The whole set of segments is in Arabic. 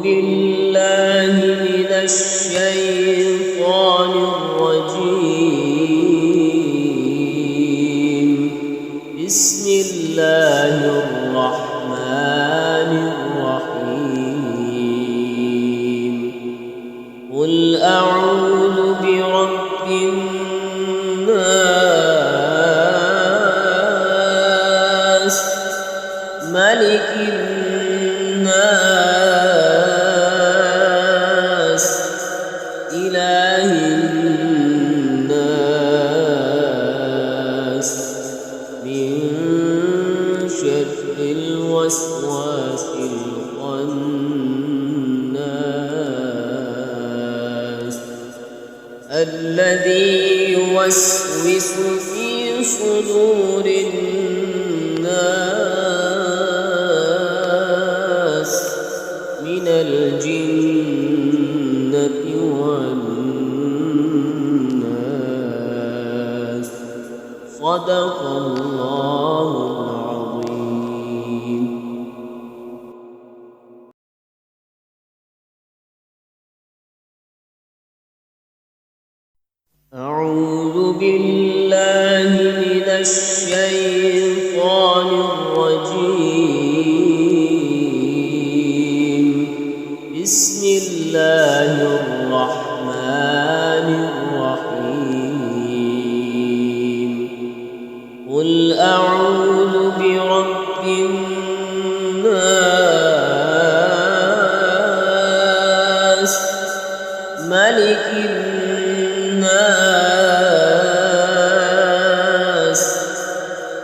بالله من الشيطان الرجيم. بسم الله الرحمن الرحيم. قل أعوذ برب الناس ملك الناس إله الناس من شر الوسواس الخناس الذي يوسوس في صدور الناس من الجنة والناس. صدق الله العظيم. أعوذ بالله من الشيطان الرجيم. بسم الله الرحمن الرحيم. قل أعوذ برب الناس ملك الناس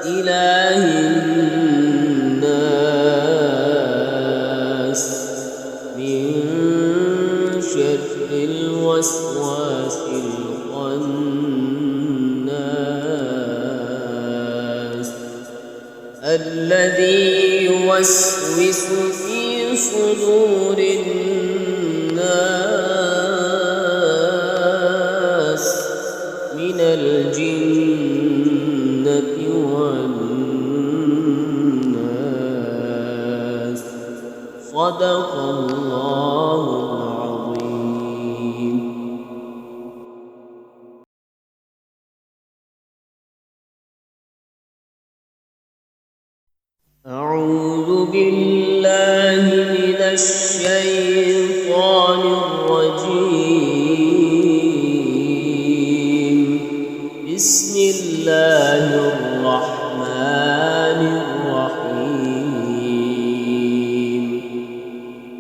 إله الناس من شر الوسواس الخناس الذي يوسوس في صدور الناس من الجنة والناس. صدق الله العظيم. أعوذ بالله من الشيطان الرجيم. بسم الله الرحمن الرحيم.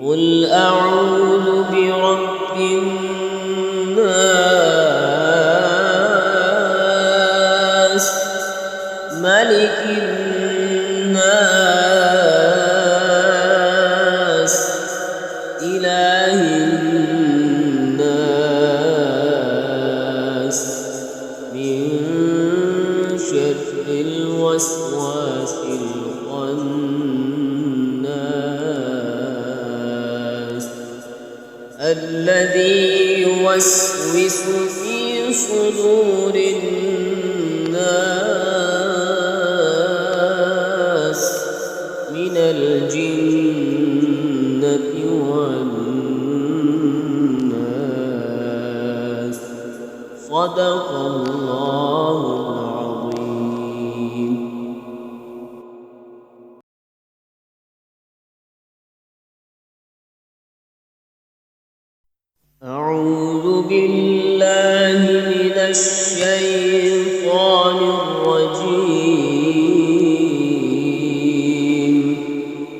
قل أعوذ برب الناس ملك الناس إله الناس من شر الوسواس الخناس الذي يوسوس في صدور الناس من الجنة والناس. صدق الله العظيم. أعوذ بالله من الشيطان الرجيم.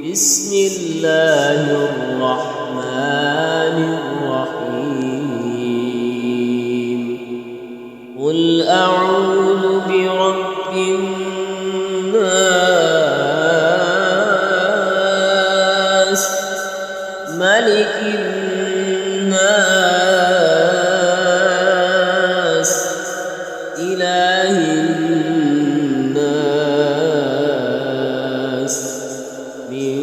بسم الله الرحمن الرحيم. قل أعوذ برب الناس ملك الناس إله الناس من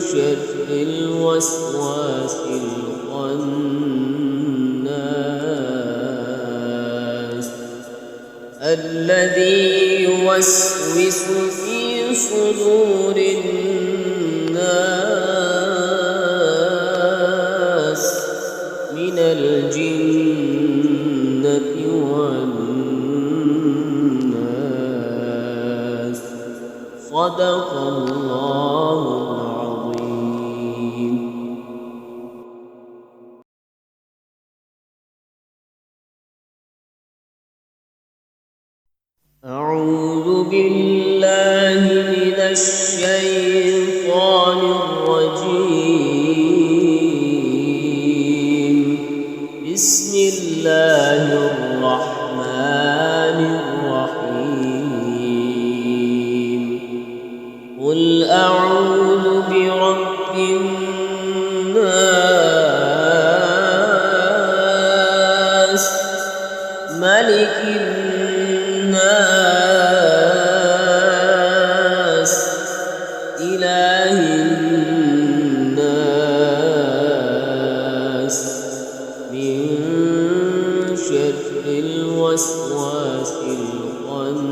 شر الوسواس الخناس الذي يوسوس في صدور الناس بالله من الشيطان الرجيم. بسم الله الرحمن الرحيم. قل أعوذ برب الناس ملك الناس إله الناس من شر الوسواس الخناس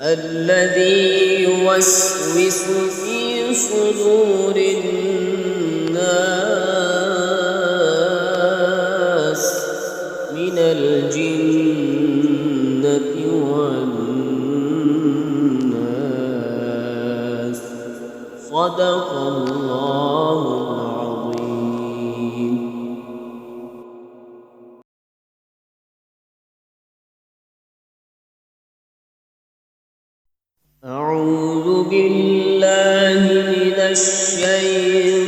الذي يوسوس في صدور الناس من الجنة والناس. صدق الله العظيم. أعوذ بالله من الشيطان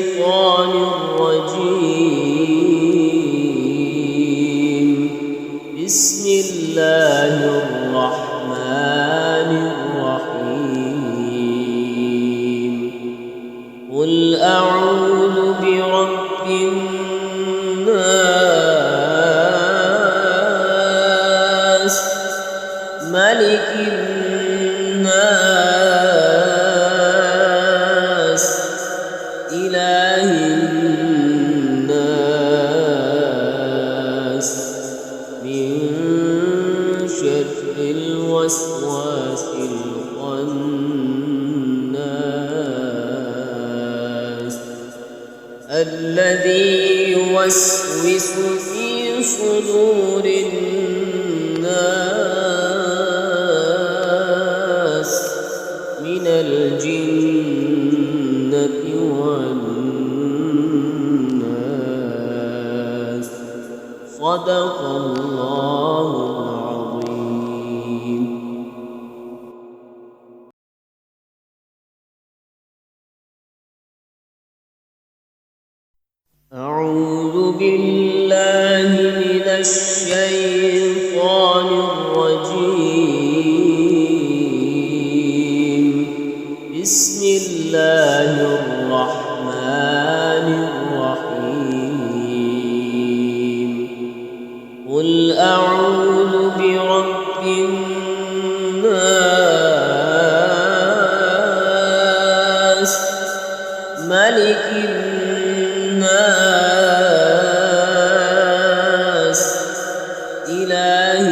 الرجيم. بسم الله الرحمن الرحيم. قل أعوذ برب الناس ملك الناس إله الناس من شر الوسواس الخناس الذي يوسوس في صدور الناس من الجنة والناس. صدق الله العظيم. أعوذ بالله من الشيطان الرجيم. بسم الله الرحمن الرحيم. قل أعوذ برب الناس ملك الناس إله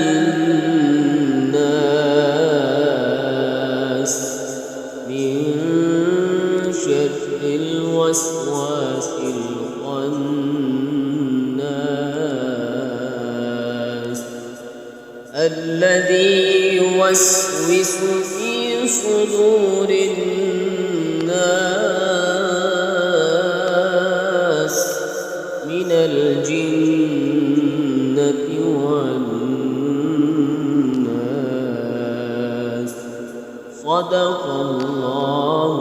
الناس من شر الوسواس الخناس الذي يوسوس في صدور الناس من الجنة والناس. صدق الله